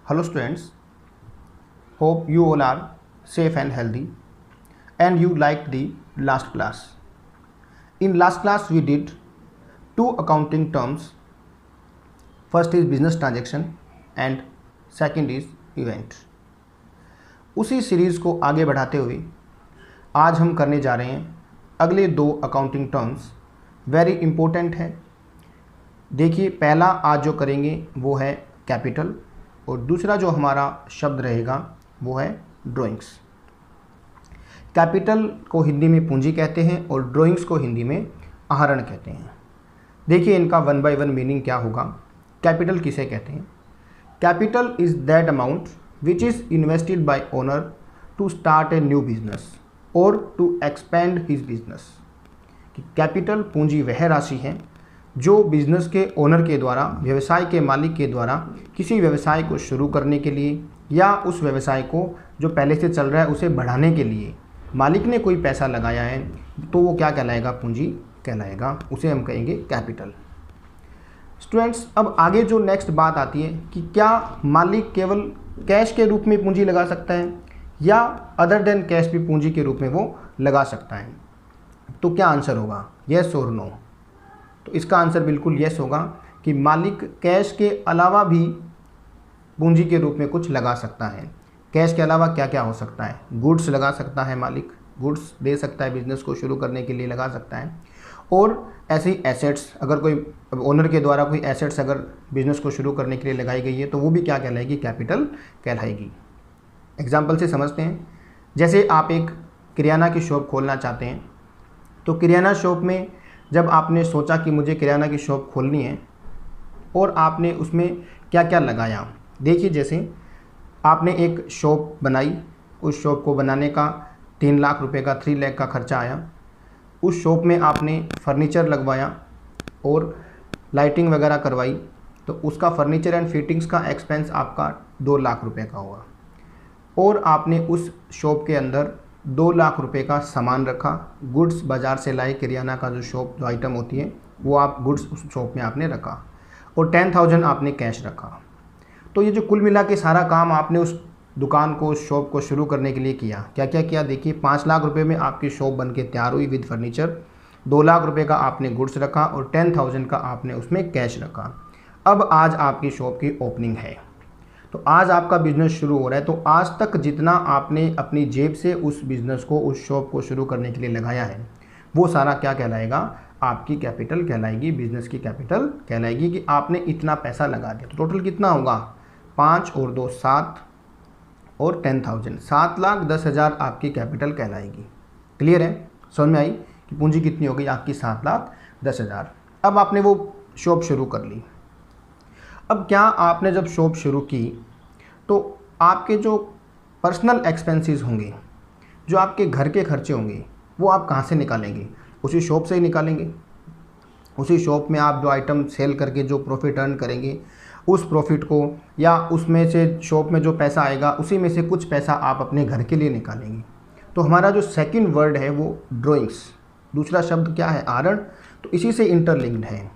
Hello students, hope you all are safe and healthy and you liked the last class. In last class we did two accounting terms. First is business transaction and second is event. उसी series को आगे बढ़ाते हुए आज हम करने जा रहे हैं अगले दो अकाउंटिंग टर्म्स, वेरी इम्पोर्टेंट है। देखिए, पहला आज जो करेंगे वो है कैपिटल और दूसरा जो हमारा शब्द रहेगा वो है ड्राइंग्स। कैपिटल को हिंदी में पूंजी कहते हैं और ड्राइंग्स को हिंदी में आहरण कहते हैं। देखिए इनका वन बाय वन मीनिंग क्या होगा। कैपिटल किसे कहते हैं? Capital is that amount which is invested by owner to start a new business और to expand his business. Capital पूंजी वह राशि है जो बिजनेस के ओनर के द्वारा, व्यवसाय के मालिक के द्वारा किसी व्यवसाय को शुरू करने के लिए या उस व्यवसाय को जो पहले से चल रहा है उसे बढ़ाने के लिए मालिक ने कोई पैसा लगाया है तो वो क्या कहलाएगा? पूंजी कहलाएगा, उसे हम कहेंगे कैपिटल। स्टूडेंट्स, अब आगे जो नेक्स्ट बात आती है कि क्या मालिक केवल कैश के रूप में पूंजी लगा सकता है या अदर देन कैश भी पूंजी के रूप में वो लगा सकता है? तो क्या आंसर होगा? येस और नो? तो इसका आंसर बिल्कुल येस होगा कि मालिक कैश के अलावा भी पूंजी के रूप में कुछ लगा सकता है। कैश के अलावा क्या क्या हो सकता है? गुड्स लगा सकता है, मालिक गुड्स दे सकता है, बिजनेस को शुरू करने के लिए लगा सकता है। और ऐसे ही एसेट्स, अगर कोई ओनर के द्वारा कोई एसेट्स अगर बिजनेस को शुरू करने के लिए लगाई गई है तो वो भी क्या कहलाएगी? कैपिटल कहलाएगी। एग्जाम्पल से समझते हैं। जैसे आप एक किराना की शॉप खोलना चाहते हैं, तो किराना शॉप में जब आपने सोचा कि मुझे किराना की शॉप खोलनी है और आपने उसमें क्या क्या लगाया। देखिए, जैसे आपने एक शॉप बनाई, उस शॉप को बनाने का 3 लाख रुपए का 3 लाख का खर्चा आया। उस शॉप में आपने फर्नीचर लगवाया और लाइटिंग वगैरह करवाई, तो उसका फर्नीचर एंड फिटिंग्स का एक्सपेंस आपका 2 लाख रुपए का हुआ। और आपने उस शॉप के अंदर 2 लाख रुपए का सामान रखा, गुड्स बाज़ार से लाए, किराना का जो आइटम होती है वो आप गुड्स उस शॉप में आपने रखा और 10,000 आपने कैश रखा। तो ये जो कुल मिला के सारा काम आपने उस दुकान को, उस शॉप को शुरू करने के लिए किया, क्या क्या किया? देखिए, 5 लाख रुपए में आपकी शॉप बन के तैयार हुई विद फर्नीचर। 2 लाख रुपए का आपने गुड्स रखा और 10,000 का आपने उसमें कैश रखा। अब आज आपकी शॉप की ओपनिंग है, तो आज आपका बिज़नेस शुरू हो रहा है। तो आज तक जितना आपने अपनी जेब से उस बिज़नेस को, उस शॉप को शुरू करने के लिए लगाया है, वो सारा क्या कहलाएगा? आपकी कैपिटल कहलाएगी, बिज़नेस की कैपिटल कहलाएगी कि आपने इतना पैसा लगा दिया। तो टोटल कितना होगा? 5 और 2 7 और 10,000, 7,10,000 आपकी कैपिटल कहलाएगी। क्लियर है? समझ में आई कि पूंजी कितनी हो गई आपकी? 7,10,000। अब आपने वो शॉप शुरू कर ली। अब क्या आपने जब शॉप शुरू की तो आपके जो पर्सनल एक्सपेंसेस होंगे, जो आपके घर के खर्चे होंगे, वो आप कहाँ से निकालेंगे? उसी शॉप से ही निकालेंगे। उसी शॉप में आप जो आइटम सेल करके जो प्रॉफिट अर्न करेंगे, उस प्रॉफिट को या उसमें से शॉप में जो पैसा आएगा उसी में से कुछ पैसा आप अपने घर के लिए निकालेंगे। तो हमारा जो सेकंड वर्ड है वो ड्राइंग्स, दूसरा शब्द क्या है? आहरण। तो इसी से इंटरलिंक्ड है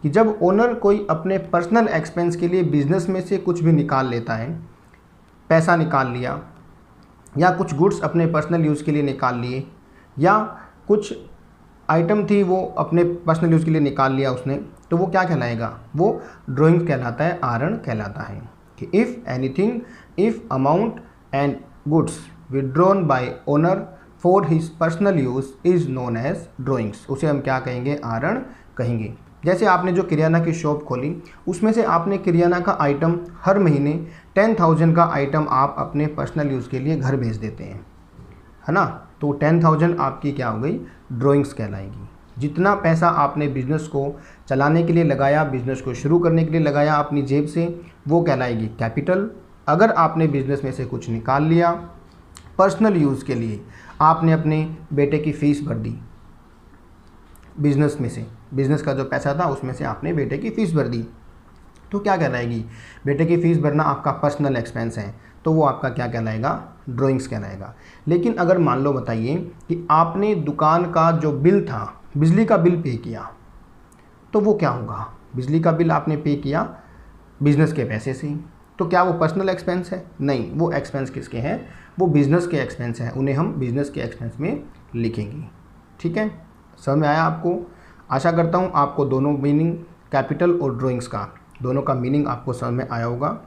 कि जब ओनर कोई अपने पर्सनल एक्सपेंस के लिए बिज़नेस में से कुछ भी निकाल लेता है, पैसा निकाल लिया या कुछ गुड्स अपने पर्सनल यूज़ के लिए निकाल लिए या कुछ आइटम थी वो अपने पर्सनल यूज़ के लिए निकाल लिया उसने, तो वो क्या कहलाएगा? वो ड्राइंग कहलाता है, आहरण कहलाता है। कि if anything, if amount and goods withdrawn by owner for his personal use is known as drawings, उसे हम क्या कहेंगे? आहरण कहेंगे। जैसे आपने जो किराना की शॉप खोली, उसमें से आपने किराना का आइटम हर महीने 10,000 का आइटम आप अपने पर्सनल यूज़ के लिए घर भेज देते हैं, है ना? तो 10,000 आपकी क्या हो गई? ड्राइंग्स कहलाएगी। जितना पैसा आपने बिज़नेस को चलाने के लिए लगाया, बिज़नेस को शुरू करने के लिए लगाया अपनी जेब से, वो कहलाएगी कैपिटल। अगर आपने बिज़नेस में से कुछ निकाल लिया पर्सनल यूज़ के लिए, आपने अपने बेटे की फ़ीस भर दी बिज़नेस में से, बिज़नेस का जो पैसा था उसमें से आपने बेटे की फ़ीस भर दी, तो क्या कहलाएगी? बेटे की फ़ीस भरना आपका पर्सनल एक्सपेंस है, तो वो आपका क्या कहलाएगा? ड्राइंग्स कहलाएगा। लेकिन अगर मान लो, बताइए कि आपने दुकान का जो बिल था, बिजली का बिल पे किया, तो वो क्या होगा? बिजली का बिल आपने पे किया बिज़नेस के पैसे से, तो क्या वो पर्सनल एक्सपेंस है? नहीं, वो एक्सपेंस किसके हैं? वो बिज़नेस के एक्सपेंस हैं, उन्हें हम बिज़नेस के एक्सपेंस में लिखेंगे। ठीक है, समझ में आया आपको? आशा करता हूँ आपको दोनों मीनिंग, कैपिटल और ड्राइंग्स का, दोनों का मीनिंग आपको समझ में आया होगा।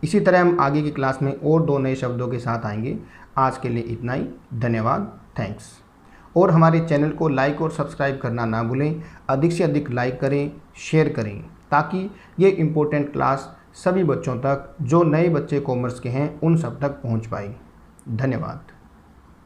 इसी तरह हम आगे की क्लास में और 2 नए शब्दों के साथ आएंगे। आज के लिए इतना ही, धन्यवाद, थैंक्स। और हमारे चैनल को लाइक और सब्सक्राइब करना ना भूलें, अधिक से अधिक लाइक करें, शेयर करें, ताकि ये इम्पोर्टेंट क्लास सभी बच्चों तक, जो नए बच्चे कॉमर्स के हैं, उन सब तक पहुंच पाए। धन्यवाद।